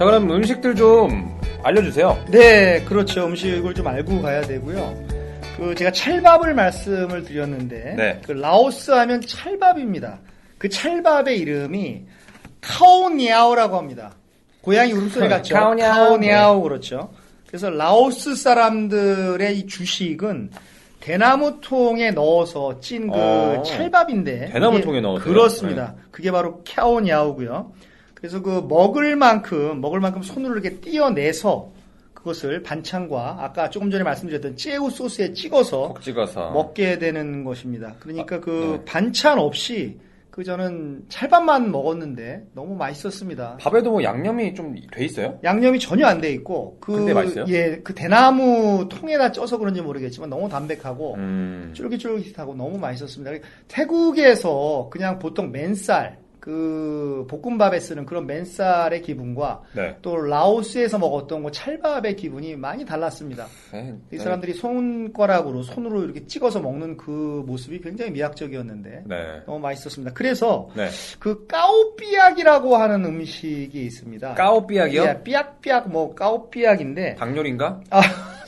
자, 그럼 음식들 좀 알려주세요. 네, 그렇죠. 음식을 좀 알고 가야 되고요. 제가 찰밥을 말씀을 드렸는데, 네. 라오스 하면 찰밥입니다. 그 찰밥의 이름이 카오니아오라고 합니다. 고양이 울음소리 같죠? 카오니아오, 그렇죠. 그래서 라오스 사람들의 이 주식은 대나무통에 넣어서 찐 찰밥인데. 대나무통에 넣어서. 그렇습니다. 네. 그게 바로 카오니아오고요. 그래서 먹을 만큼 손으로 이렇게 띄어내서 그것을 반찬과 아까 조금 전에 말씀드렸던 째우 소스에 찍어서 먹게 되는 것입니다. 그러니까 네. 반찬 없이 저는 찰밥만 먹었는데 너무 맛있었습니다. 밥에도 양념이 좀 돼 있어요? 양념이 전혀 안 돼 있고 근데 맛있어요? 예, 대나무 통에다 쪄서 그런지 모르겠지만 너무 담백하고 쫄깃쫄깃하고 너무 맛있었습니다. 태국에서 그냥 보통 맨쌀 볶음밥에 쓰는 그런 맨쌀의 기분과 네. 또 라오스에서 먹었던 찰밥의 기분이 많이 달랐습니다. 네. 이 사람들이 손으로 이렇게 찍어서 먹는 그 모습이 굉장히 미학적이었는데 네. 너무 맛있었습니다. 그래서 네. 까오삐약이라고 하는 음식이 있습니다. 까오삐약이요? 예, 삐약삐약 까오삐약인데 닭요리인가?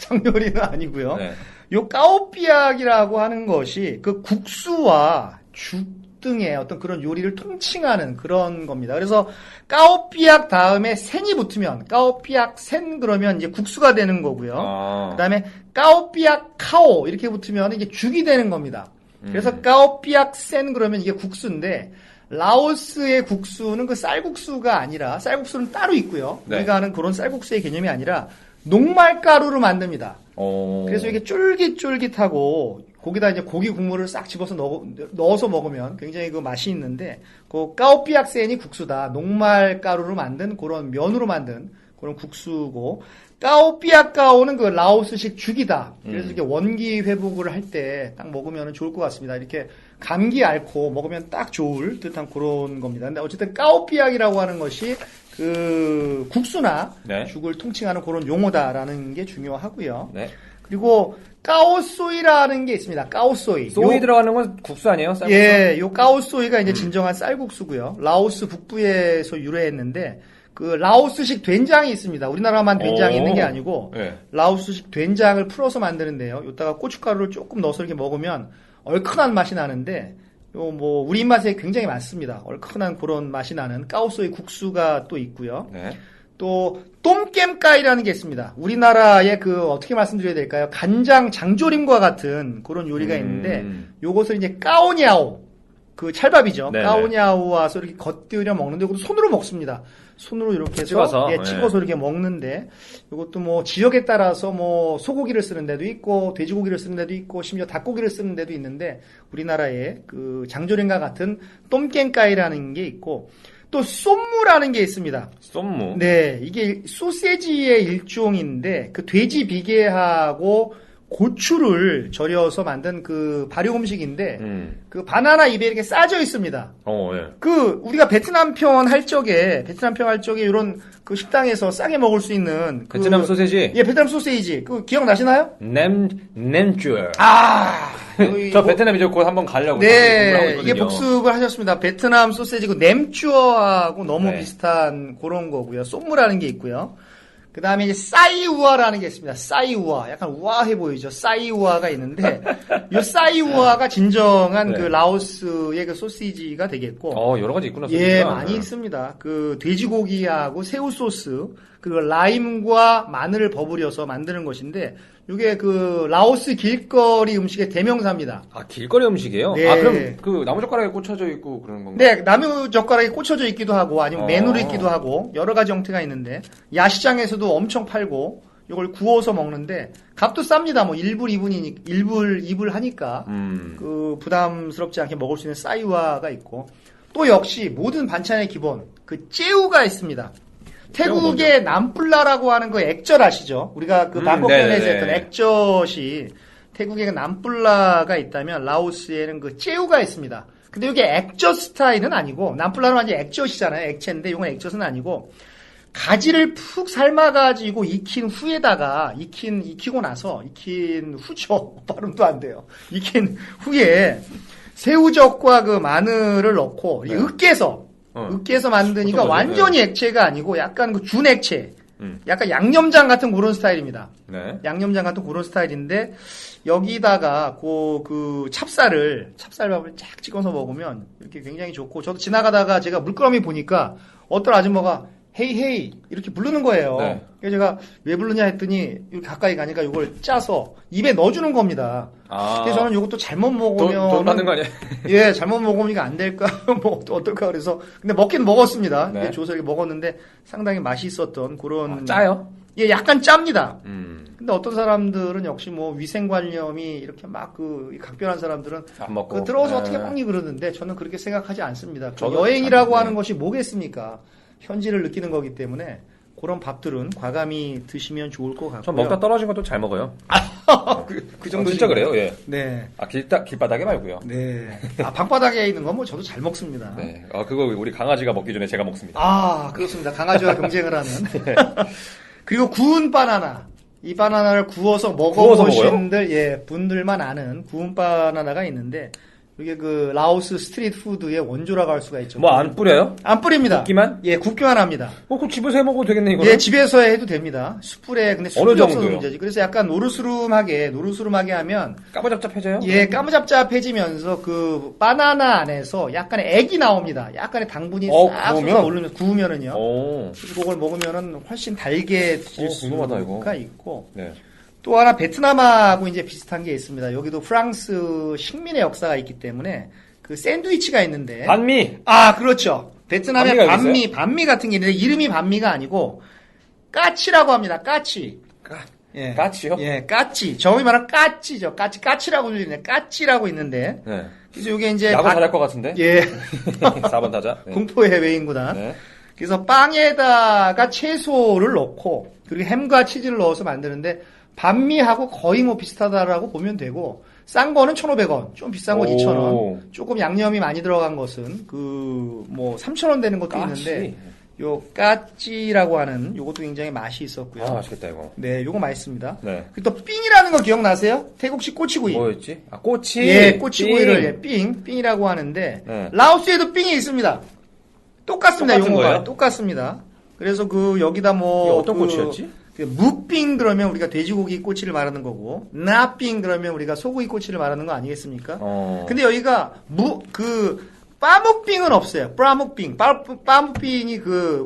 닭요리는 아니고요. 네. 요 까오삐약이라고 하는 것이 국수와 죽 등의 어떤 그런 요리를 통칭하는 그런 겁니다. 그래서 까오삐약 다음에 센이 붙으면 까오삐약 센 그러면 이제 국수가 되는 거고요. 그다음에 까오삐약 카오 이렇게 붙으면 이게 죽이 되는 겁니다. 그래서 까오삐약 센 그러면 이게 국수인데 라오스의 국수는 쌀국수가 아니라 쌀국수는 따로 있고요. 네. 우리가 하는 그런 쌀국수의 개념이 아니라 녹말가루로 만듭니다. 그래서 이게 쫄깃쫄깃하고 거기다 이제 고기 국물을 싹 집어서 넣어서 먹으면 굉장히 맛이 있는데 까오삐약센이 국수다. 녹말가루로 만든 그런 면으로 만든 그런 국수고 까오삐약가오는 라오스식 죽이다. 그래서 이렇게 원기 회복을 할 때 딱 먹으면 좋을 것 같습니다. 이렇게 감기 앓고 먹으면 딱 좋을 듯한 그런 겁니다. 근데 어쨌든 까오삐약이라고 하는 것이 국수나 네. 죽을 통칭하는 그런 용어다라는 게 중요하고요. 네. 그리고 까오소이라는 게 있습니다. 까오소이. 소이 들어가는 건 국수 아니에요? 쌀국수? 예, 요 까오소이가 이제 진정한 쌀국수고요. 라오스 북부에서 유래했는데 라오스식 된장이 있습니다. 우리나라만 된장이 있는 게 아니고 네. 라오스식 된장을 풀어서 만드는데요. 요다가 고춧가루를 조금 넣어서 이렇게 먹으면 얼큰한 맛이 나는데 우리 입맛에 굉장히 많습니다. 얼큰한 그런 맛이 나는 까오소이 국수가 또 있고요. 네. 또 똠깸까이라는 게 있습니다. 우리나라의 어떻게 말씀드려야 될까요? 간장 장조림과 같은 그런 요리가 있는데 요것을 이제 까오냐오 찰밥이죠. 네네. 까오냐오 와서 이렇게 겉들여 먹는데 이것도 손으로 먹습니다. 손으로 이렇게 해서 찍어서 찍어서 이렇게 먹는데 이것도 지역에 따라서 소고기를 쓰는 데도 있고 돼지고기를 쓰는 데도 있고 심지어 닭고기를 쓰는 데도 있는데 우리나라의 장조림과 같은 똠깸까이라는 게 있고 또 쏨무라는 게 있습니다. 쏨무? 네, 이게 소세지의 일종인데 돼지 비계하고 고추를 절여서 만든 발효 음식인데 바나나 잎에 이렇게 싸져 있습니다. 예. 우리가 베트남 편 할 적에 이런 식당에서 싸게 먹을 수 있는 베트남 소세지? 예, 베트남 소세지. 기억나시나요? 냄쭈어. 저 베트남이죠. 곧 한번 가려고. 네, 이게 복습을 하셨습니다. 베트남 소세지고 냄쭈어하고 너무 비슷한 그런 거고요. 쏨무라는 게 있고요. 그 다음에 이제 싸이우아라는 게 있습니다. 싸이우아. 약간 우아해 보이죠? 싸이우아가 있는데, 이 싸이우아가 진정한 라오스의 소시지가 되겠고. 여러 가지 있구나. 예, 많이 있습니다. 돼지고기하고 새우 소스, 라임과 마늘을 버무려서 만드는 것인데, 이게 라오스 길거리 음식의 대명사입니다. 길거리 음식이에요? 네. 그럼 나무젓가락에 꽂혀져 있고 그러는 건가요? 네, 나무젓가락에 꽂혀져 있기도 하고 아니면 맨으로 있기도 하고 여러 가지 형태가 있는데 야시장에서도 엄청 팔고 이걸 구워서 먹는데 값도 쌉니다. 1불, 2불 하니까 부담스럽지 않게 먹을 수 있는 싸이와가 있고 또 역시 모든 반찬의 기본 째우가 있습니다. 태국의 남뿔라라고 하는 액젓 아시죠? 우리가 방콕편에서 했던 액젓이 태국에 남뿔라가 있다면 라오스에는 째우가 있습니다. 근데 이게 액젓 스타일은 아니고 남뿔라는 완전 액젓이잖아요. 액체인데 이건 액젓은 아니고 가지를 푹 삶아가지고 익힌 후죠. 발음도 안 돼요. 익힌 후에 새우젓과 마늘을 넣고 으깨서 으깨서 만드니까 어떤 거지? 완전히 액체가 아니고 약간 그 준액체. 약간 양념장 같은 그런 스타일입니다. 네. 양념장 같은 그런 스타일인데 여기다가 그 찹쌀밥을 쫙 찍어서 먹으면 이렇게 굉장히 좋고 저도 지나가다가 제가 물끄러미 보니까 어떤 아줌마가 헤이 헤이 이렇게 부르는 거예요. 네. 그래서 제가 왜 부르냐 했더니 이렇게 가까이 가니까 이걸 짜서 입에 넣어주는 겁니다. 그래서 저는 이것도 잘못 먹으면 돈 받는 거 아니야? 예, 잘못 먹으면 이거 안 될까? 뭐, 어떨까? 그래서. 근데 먹긴 먹었습니다. 네. 조서 이렇게 먹었는데 상당히 맛이 있었던 그런. 짜요? 예, 약간 짭니다. 근데 어떤 사람들은 역시 뭐 위생관념이 이렇게 막 각별한 사람들은 안 먹고. 들어오서 네. 어떻게 먹니 그러는데 저는 그렇게 생각하지 않습니다. 저도 여행이라고 참, 하는 네. 것이 뭐겠습니까? 현지를 느끼는 거기 때문에 그런 밥들은 과감히 드시면 좋을 것 같고요. 전 먹다 떨어진 것도 잘 먹어요. 그 정도 진짜 그래요, 예. 네. 길바닥에 말고요. 네. 방바닥에 있는 건 뭐 저도 잘 먹습니다. 네. 그거 우리 강아지가 먹기 전에 제가 먹습니다. 그렇습니다. 강아지와 경쟁을 하는. 그리고 구운 바나나. 이 바나나를 구워서 먹어보신 분들만 아는 구운 바나나가 있는데, 이게 라오스 스트리트 푸드의 원조라고 할 수가 있죠. 뭐 안 뿌려요? 안 뿌립니다. 굽기만? 예, 굽기만 합니다. 그럼 집에서 해 먹어도 되겠네, 이거. 예, 집에서 해도 됩니다. 숯불에, 근데 숯불이 어느 없어서 정도요? 문제지. 그래서 약간 노르스름하게 하면, 까무잡잡해져요? 예, 까무잡잡해지면서 그 바나나 안에서 약간의 액이 나옵니다. 약간의 당분이 싹 구우면? 솟아오르면서 구우면은요. 오. 그래서 그걸 먹으면은 훨씬 달게 드실 궁금하다, 수가 이거. 있고. 네. 또 하나 베트남하고 이제 비슷한 게 있습니다. 여기도 프랑스 식민의 역사가 있기 때문에 그 샌드위치가 있는데. 반미! 그렇죠. 베트남의 반미가 여기 반미 같은 게 있는데 이름이 반미가 아니고 까치라고 합니다. 까치. 예. 까치요? 예, 까치. 정의 말하면 까치죠. 까치라고 불리는데 까치라고 있는데. 네. 그래서 이게 이제 야구 잘할 것 같은데? 예. 4번 타자. 네. 공포의 해외인구단. 네. 그래서 빵에다가 채소를 넣고 그리고 햄과 치즈를 넣어서 만드는데 반미하고 거의 뭐 비슷하다라고 보면 되고 싼 거는 1,500원, 좀 비싼 건 오. 2,000원, 조금 양념이 많이 들어간 것은 3,000원 되는 것도 까치. 있는데 요 까찌라고 하는 요것도 굉장히 맛이 있었고요. 맛있겠다, 이거. 네, 요거 맛있습니다. 네. 그리고 또 삥이라는 거 기억나세요? 태국식 꼬치구이. 뭐였지? 꼬치. 예, 꼬치구이를 삥이라고 하는데 네. 라오스에도 삥이 있습니다. 똑같습니다. 똑같은 용어가 거예요? 똑같습니다. 그래서 여기다 뭐 이게 어떤 꼬치였지? 무삥 그러면 우리가 돼지고기 꼬치를 말하는 거고 나삥 그러면 우리가 소고기 꼬치를 말하는 거 아니겠습니까? 근데 여기가 빠묵삥은 없어요. 빠묵삥이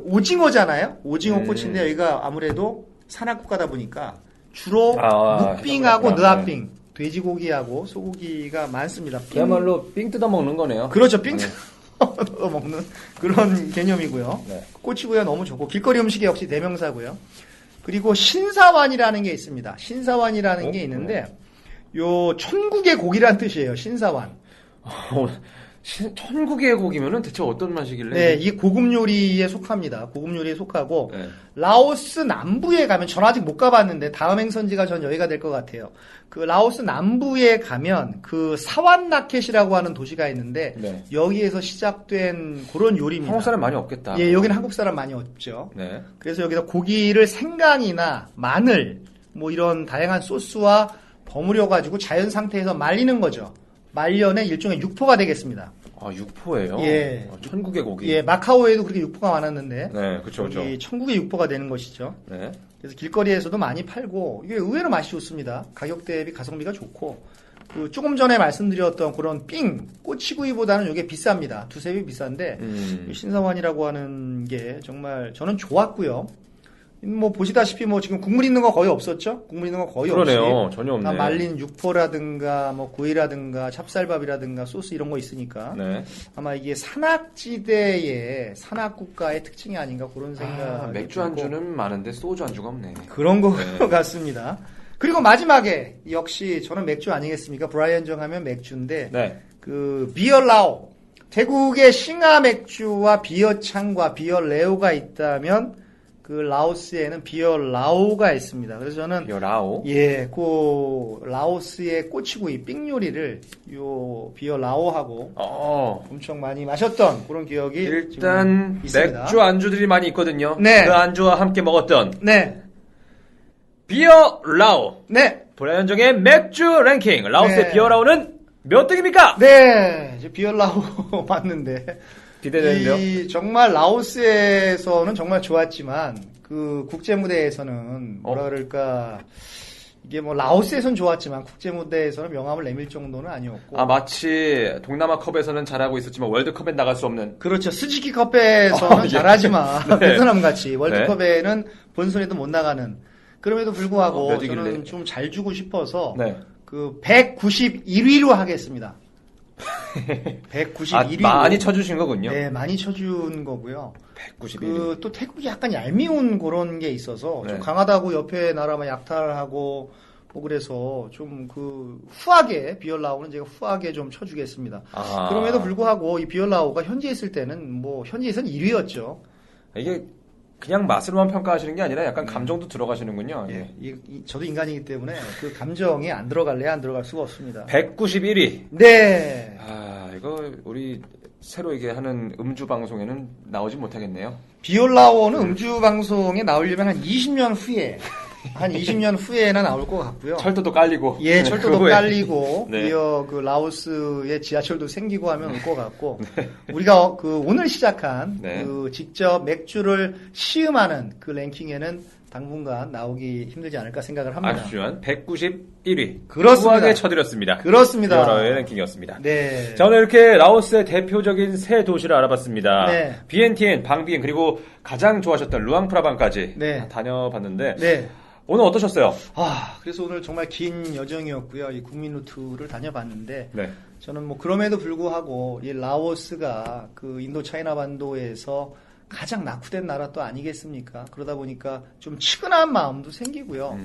오징어잖아요. 오징어 꼬치인데 여기가 아무래도 산악국가다 보니까 주로 묵삥하고 그렇구나. 느아삥 돼지고기하고 소고기가 많습니다. 그야말로 삥 뜯어 먹는 거네요. 그렇죠. 삥 뜯어 먹는 그런 개념이고요. 네. 꼬치구이가 너무 좋고 길거리 음식이 역시 대명사고요. 그리고 신사완이라는 게 있습니다. 신사완이라는 게 있는데 요 천국의 고기란 뜻이에요. 신사완. 천국의 고기면은 대체 어떤 맛이길래? 네, 이게 고급 요리에 속합니다. 고급 요리에 속하고 네. 라오스 남부에 가면 전 아직 못 가봤는데 다음 행선지가 전 여기가 될 것 같아요. 그 라오스 남부에 가면 그 사완나켓이라고 하는 도시가 있는데 네. 여기에서 시작된 그런 요리입니다. 한국 사람 많이 없겠다. 예, 여기는 한국 사람 많이 없죠. 네. 그래서 여기다 고기를 생강이나 마늘 뭐 이런 다양한 소스와 버무려 가지고 자연 상태에서 말리는 거죠. 말년의 일종의 육포가 되겠습니다. 육포예요? 예. 천국의 고기. 예, 마카오에도 그렇게 육포가 많았는데 네, 그쵸. 여기 천국의 육포가 되는 것이죠. 네. 그래서 길거리에서도 많이 팔고 이게 의외로 맛이 좋습니다. 가격 대비 가성비가 좋고 조금 전에 말씀드렸던 그런 꼬치구이보다는 이게 비쌉니다. 두세 배 비싼데 이 신사완이라고 하는 게 정말 저는 좋았고요. 뭐 보시다시피 뭐 지금 국물 있는 거 거의 없었죠? 국물 있는 거 거의 그러네요. 없이 전혀 없네. 다 말린 육포라든가 뭐 구이라든가 찹쌀밥이라든가 소스 이런 거 있으니까 네. 아마 이게 산악지대의 산악국가의 특징이 아닌가 그런 생각이 맥주 들고 안주는 많은데 소주 안주가 없네. 그런 것 네. 같습니다. 그리고 마지막에 역시 저는 맥주 아니겠습니까? 브라이언 정 하면 맥주인데 네. 비어라오 태국의 싱하 맥주와 비어창과 비어레오가 있다면 그 라오스에는 비어라오가 있습니다. 그래서 저는 비어라오. 예, 라오스의 꼬치구이 삥 요리를 요 비어라오하고 엄청 많이 마셨던 그런 기억이 일단 지금 있습니다. 맥주 안주들이 많이 있거든요. 네. 그 안주와 함께 먹었던 네, 비어라오. 네, 브라이언정의 맥주 랭킹. 라오스의 네. 비어라오는 몇 등입니까? 네, 이제 비어라오 맞는데 기대되는데요. 정말 라오스에서는 정말 좋았지만 그 국제 무대에서는 뭐라 그럴까 이게 뭐 라오스에선 좋았지만 국제 무대에서는 명함을 내밀 정도는 아니었고. 아, 마치 동남아컵에서는 잘하고 있었지만 월드컵엔 나갈 수 없는. 그렇죠. 스즈키컵에서는 예. 잘하지만 네. 베트남 같이 월드컵에는 본선에도 못 나가는. 그럼에도 불구하고 몇 위길래? 저는 좀 잘 주고 싶어서 네. 그 191위로 하겠습니다. 191위로. 많이 쳐주신 거군요. 네, 많이 쳐준 거고요. 191위. 또 태국이 약간 얄미운 그런 게 있어서 네. 좀 강하다고 옆에 나라만 약탈하고 뭐 그래서 좀 그 후하게 비얼라오는 제가 후하게 좀 쳐주겠습니다. 아. 그럼에도 불구하고 이 비얼라오가 현지에 있을 때는 뭐 현지에서는 1위였죠. 이게 그냥 맛으로만 평가하시는 게 아니라 약간 감정도 들어가시는군요. 예, 저도 인간이기 때문에 그 감정이 안 들어갈래야 안 들어갈 수가 없습니다. 191위. 네. 아, 이거 우리 새로 이게 하는 음주 방송에는 나오지 못하겠네요. 비올라오는 음주 방송에 나오려면 한 20년 후에나 나올 것 같고요. 철도도 깔리고. 예, 철도도 그거에. 깔리고, 네. 그 라오스의 지하철도 생기고 하면 올 것 같고, 우리가 그 오늘 시작한 네. 그 직접 맥주를 시음하는 그 랭킹에는 당분간 나오기 힘들지 않을까 생각을 합니다. 아주 중요한 191위. 그렇습니다. 후하게 쳐드렸습니다. 그렇습니다. 비어라의 랭킹이었습니다. 네. 자, 오늘 이렇게 라오스의 대표적인 세 도시를 알아봤습니다. 네. 비엔티엔, 방비엔, 그리고 가장 좋아하셨던 루앙프라방까지 네. 다녀봤는데 네. 오늘 어떠셨어요? 그래서 오늘 정말 긴 여정이었고요. 이 국민 루트를 다녀봤는데, 네. 저는 뭐 그럼에도 불구하고 이 라오스가 그 인도 차이나 반도에서 가장 낙후된 나라 또 아니겠습니까? 그러다 보니까 좀 측은한 마음도 생기고요.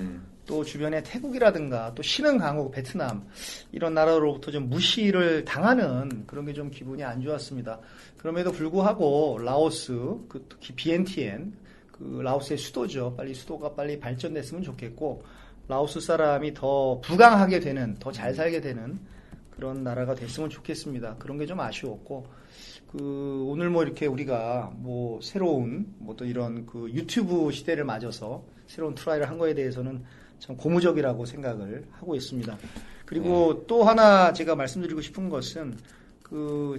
또 주변에 태국이라든가 또 신흥 강국 베트남 이런 나라로부터 좀 무시를 당하는 그런 게 좀 기분이 안 좋았습니다. 그럼에도 불구하고 라오스, 특히 비엔티엔, 그 라오스의 수도죠. 수도가 빨리 발전됐으면 좋겠고, 라오스 사람이 더 부강하게 되는, 더 잘 살게 되는 그런 나라가 됐으면 좋겠습니다. 그런 게 좀 아쉬웠고, 오늘 뭐 이렇게 우리가 뭐 새로운 뭐 또 이런 그 유튜브 시대를 맞아서 새로운 트라이를 한 거에 대해서는 참 고무적이라고 생각을 하고 있습니다. 그리고 또 하나 제가 말씀드리고 싶은 것은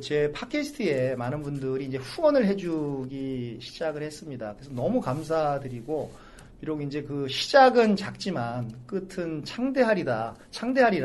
제 팟캐스트에 많은 분들이 이제 후원을 해주기 시작을 했습니다. 그래서 너무 감사드리고, 비록 이제 그 시작은 작지만 끝은 창대하리라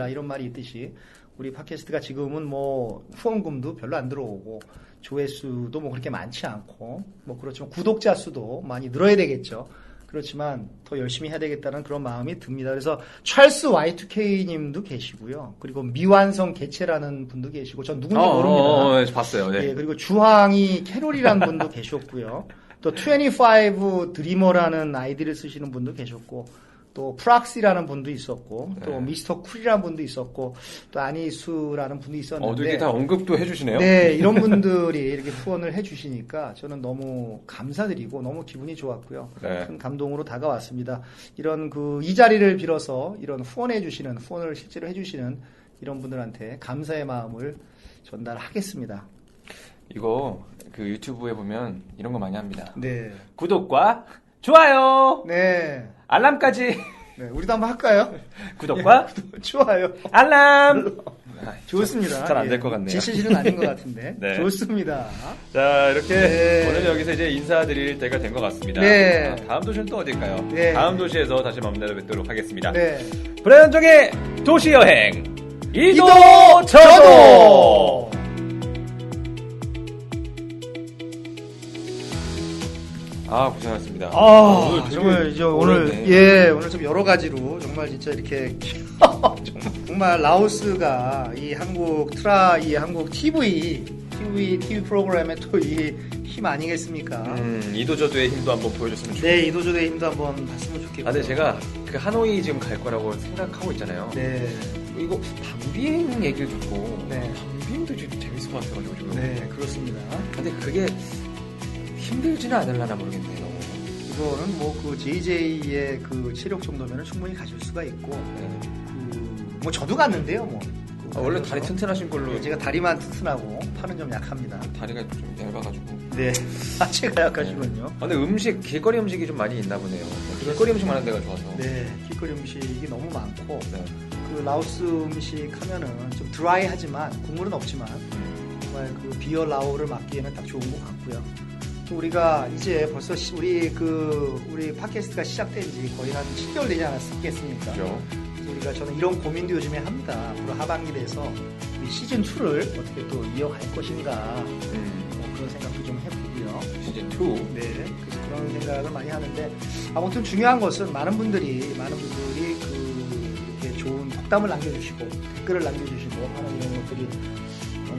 이런 말이 있듯이 우리 팟캐스트가 지금은 뭐 후원금도 별로 안 들어오고 조회수도 뭐 그렇게 많지 않고 뭐 그렇지만 구독자 수도 많이 늘어야 되겠죠. 그렇지만 더 열심히 해야 되겠다는 그런 마음이 듭니다. 그래서 찰스 Y2K 님도 계시고요. 그리고 미완성 개체라는 분도 계시고, 전 누군지 모릅니다. 네, 봤어요. 네. 예, 그리고 주황이 캐롤이라는 분도 계셨고요. 또 25 드리머라는 아이디를 쓰시는 분도 계셨고, 또 프락시라는 분도 있었고, 또 네. 미스터 쿨이라는 분도 있었고, 또 아니수라는 분도 있었는데, 이렇게 다 언급도 해주시네요. 네, 이런 분들이 이렇게 후원을 해주시니까 저는 너무 감사드리고 너무 기분이 좋았고요. 네. 큰 감동으로 다가왔습니다. 이런 이 자리를 빌어서 이런 후원을 실제로 해주시는 이런 분들한테 감사의 마음을 전달하겠습니다. 이거 그 유튜브에 보면 이런 거 많이 합니다. 네. 구독과 좋아요, 네. 알람까지. 네, 우리도 한번 할까요? 구독과 좋아요. 알람. 좋습니다. 잘 안 될 것 같네요. 지치실은 아닌 것 같은데. 네. 좋습니다. 자, 이렇게 네. 오늘 여기서 이제 인사드릴 때가 된 것 같습니다. 네. 다음 도시는 또 어딜까요? 네. 다음 도시에서 다시 만나 뵙도록 하겠습니다. 네. 브라이언종의 도시 여행 이도 저도! 저도. 고생하셨습니다. 오늘 되게 정말 이제 오래했네. 오늘 좀 여러 가지로 정말 진짜 이렇게 정말 라오스가 이 한국 TV 프로그램의 또 이 힘 아니겠습니까? 이도저도의 힘도 한번 보여줬으면 좋겠어요. 네, 이도저의 힘도 한번 봤으면 좋겠고. 근데 제가 그 하노이 지금 갈 거라고 생각하고 있잖아요. 네, 이거 방비행 얘기를 듣고 네. 방비행도 지금 재밌을 것 같아가지고 지금. 네, 그렇습니다. 근데 그게 힘들지는 않을라나 모르겠네요. 이거는 뭐 JJ의 그 체력 정도면 충분히 가실 수가 있고, 네. 뭐 저도 갔는데요, 뭐. 원래 다리 튼튼하신 걸로. 네, 제가 다리만 튼튼하고 팔은 좀 약합니다. 다리가 좀 얇아가지고. 네, 하체가 약하시군요. 근데 길거리 음식이 좀 많이 있나 보네요. 길거리 음식 많은 데가 좋아서. 네, 길거리 음식이 너무 많고, 네. 라오스 음식 하면은 좀 드라이하지만 국물은 없지만 정말 정말 그 비어 라오를 막기에는 딱 좋은 것 같고요. 또 우리가 이제 벌써 우리 팟캐스트가 시작된 지 거의 한 7개월 되지 않았겠습니까? 그죠. 그래서 우리가 저는 이런 고민도 요즘에 합니다. 앞으로 하반기 돼서 우리 시즌 2를 어떻게 또 이어갈 것인가 뭐 그런 생각도 좀 해보고요. 시즌 2. 네, 그래서 그런 생각을 많이 하는데 아무튼 중요한 것은 많은 분들이 이렇게 좋은 덕담을 남겨주시고 댓글을 남겨주시고 하는 이런 것들이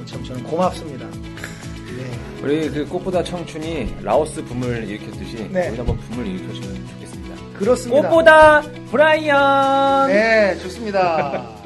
참 저는 고맙습니다. 네. 우리 그 꽃보다 청춘이 라오스 붐을 일으켰듯이 네. 우리도 한번 붐을 일으켜주면 좋겠습니다. 그렇습니다. 꽃보다 브라이언. 네, 좋습니다.